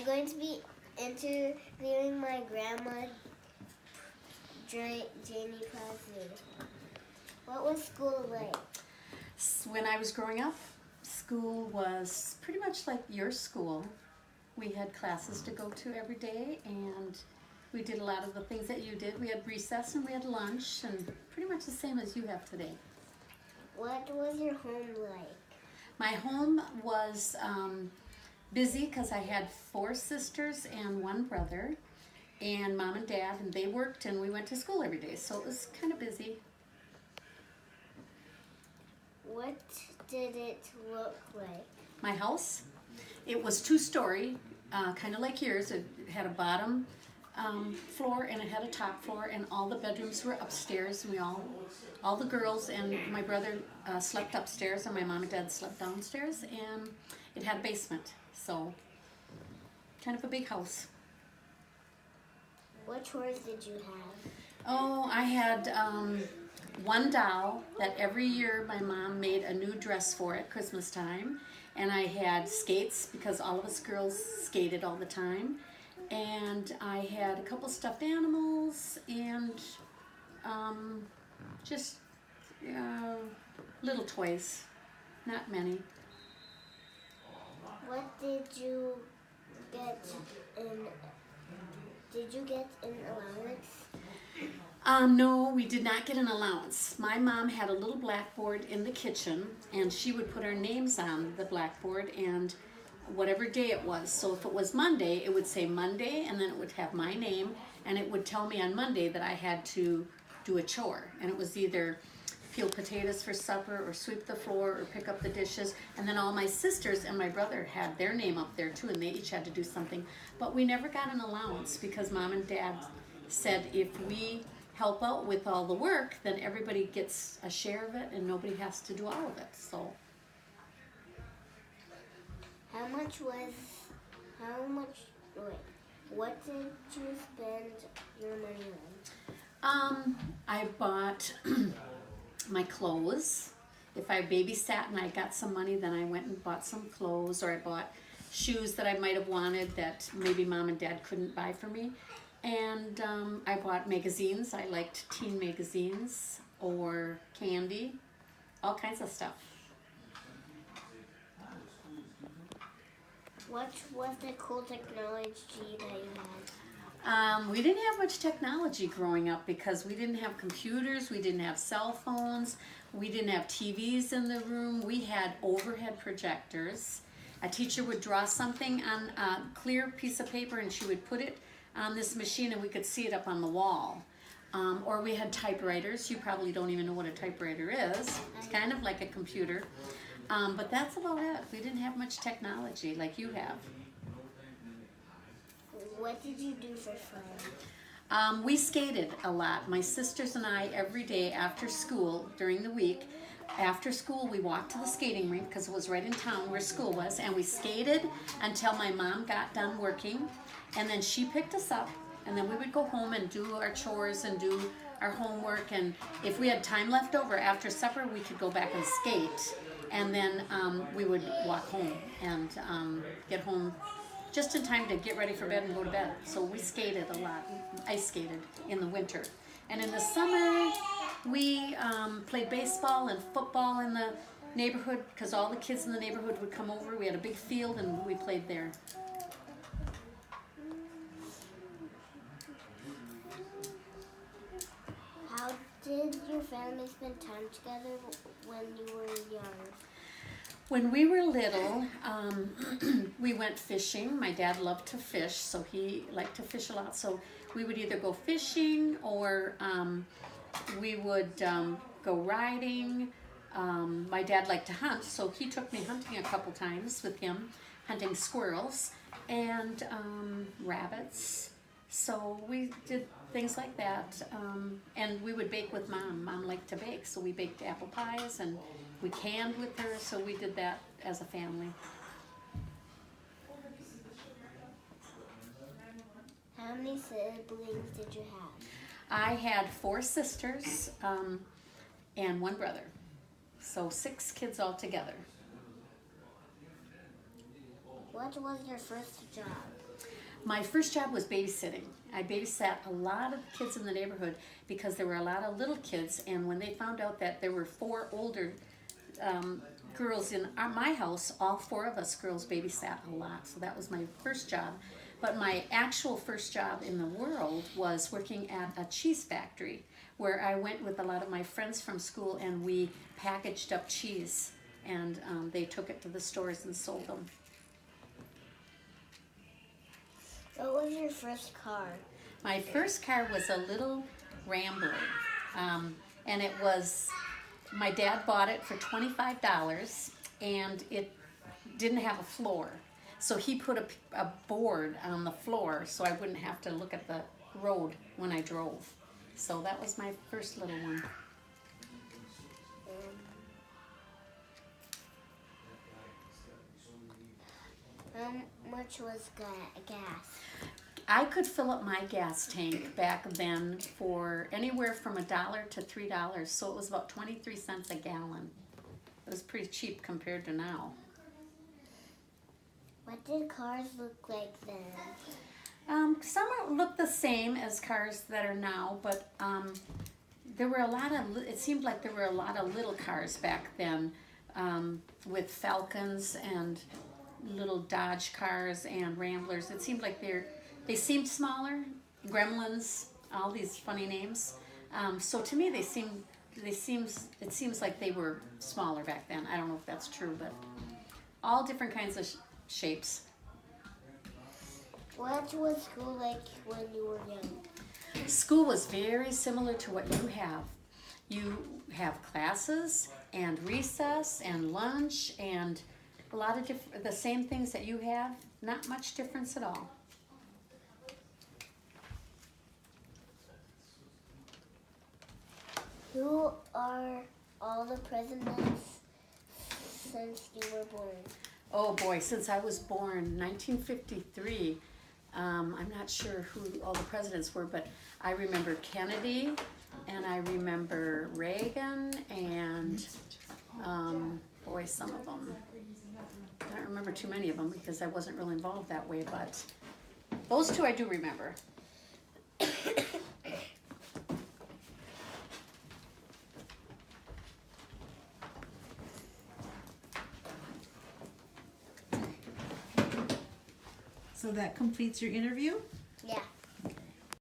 I'm going to be interviewing my grandma, Janie Prazuch. What was school like? When I was growing up, school was pretty much like your school. We had classes to go to every day, and we did a lot of the things that you did. We had recess and we had lunch, and pretty much the same as you have today. What was your home like? My home was busy because I had 4 sisters and 1 brother, and mom and dad, and they worked and we went to school every day, so it was kind of busy. What did it look like? My house? It was 2-story, kind of like yours. It had a bottom floor and it had a top floor, and all the bedrooms were upstairs, and all the girls and my brother slept upstairs, and my mom and dad slept downstairs, and it had a basement, so kind of a big house. What chores did you have? Oh, I had 1 doll that every year my mom made a new dress for at Christmas time, and I had skates because all of us girls skated all the time, and I had a couple stuffed animals and just little toys, not many. What did you get in? Did you get an allowance? No, we did not get an allowance. My mom had a little blackboard in the kitchen, and she would put our names on the blackboard and whatever day it was. So if it was Monday, it would say Monday, and then it would have my name, and it would tell me on Monday that I had to do a chore. And it was either peel potatoes for supper or sweep the floor or pick up the dishes. And then all my sisters and my brother had their name up there too, and they each had to do something. But we never got an allowance because mom and dad said if we help out with all the work, then everybody gets a share of it and nobody has to do all of it. So what did you spend your money on? I bought my clothes. If I babysat and I got some money, then I went and bought some clothes, or I bought shoes that I might have wanted that maybe mom and dad couldn't buy for me. And I bought magazines. I liked teen magazines or candy, all kinds of stuff. What was the cool technology that you had? We didn't have much technology growing up because we didn't have computers, we didn't have cell phones, we didn't have TVs in the room. We had overhead projectors. A teacher would draw something on a clear piece of paper and she would put it on this machine and we could see it up on the wall. Or we had typewriters. You probably don't even know what a typewriter is. It's kind of like a computer. But that's about it. We didn't have much technology like you have. What did you do for fun? We skated a lot. My sisters and I, every day after school, during the week, after school we walked to the skating rink because it was right in town where school was, and we skated until my mom got done working, and then she picked us up, and then we would go home and do our chores and do our homework, and if we had time left over after supper we could go back and skate, and then we would walk home and get home just in time to get ready for bed and go to bed. So we skated a lot, ice skated in the winter. And in the summer, we played baseball and football in the neighborhood because all the kids in the neighborhood would come over. We had a big field and we played there. How did your family spend time together when you were young? When we were little, we went fishing. My dad loved to fish, so he liked to fish a lot. So we would either go fishing or we would go riding. My dad liked to hunt, so he took me hunting a couple times with him, hunting squirrels and rabbits. So we did things like that. And we would bake with Mom. Mom liked to bake, so we baked apple pies and we canned with her, so we did that as a family. How many siblings did you have? I had 4 sisters and 1 brother, so 6 kids altogether. What What was your first job? My first job was babysitting. I babysat a lot of kids in the neighborhood because there were a lot of little kids, and when they found out that there were 4 older girls in my house, all 4 of us girls babysat a lot. So that was my first job. But my actual first job in the world was working at a cheese factory, where I went with a lot of my friends from school, and we packaged up cheese, and they took it to the stores and sold them. What was your first car? My first car was a little Rambler, and it was, my dad bought it for $25, and it didn't have a floor. So he put a board on the floor so I wouldn't have to look at the road when I drove. So that was my first little one. How much was gas? I could fill up my gas tank back then for anywhere from $1 to $3, so it was about 23 cents a gallon. It was pretty cheap compared to now. What did cars look like then? Some look the same as cars that are now, but there were a lot of, it seemed like there were a lot of little cars back then, with Falcons and little Dodge cars and Ramblers. It seemed like they seemed smaller, Gremlins, all these funny names. So to me, it seems like they were smaller back then. I don't know if that's true, but all different kinds of shapes. What was school like when you were young? School was very similar to what you have. You have classes and recess and lunch and a lot of the same things that you have. Not much difference at all. Who are all the presidents since you were born? Oh boy, since I was born, 1953, I'm not sure who all the presidents were, but I remember Kennedy, and I remember Reagan, and boy, some of them. I don't remember too many of them because I wasn't really involved that way, but those 2 I do remember. So that completes your interview.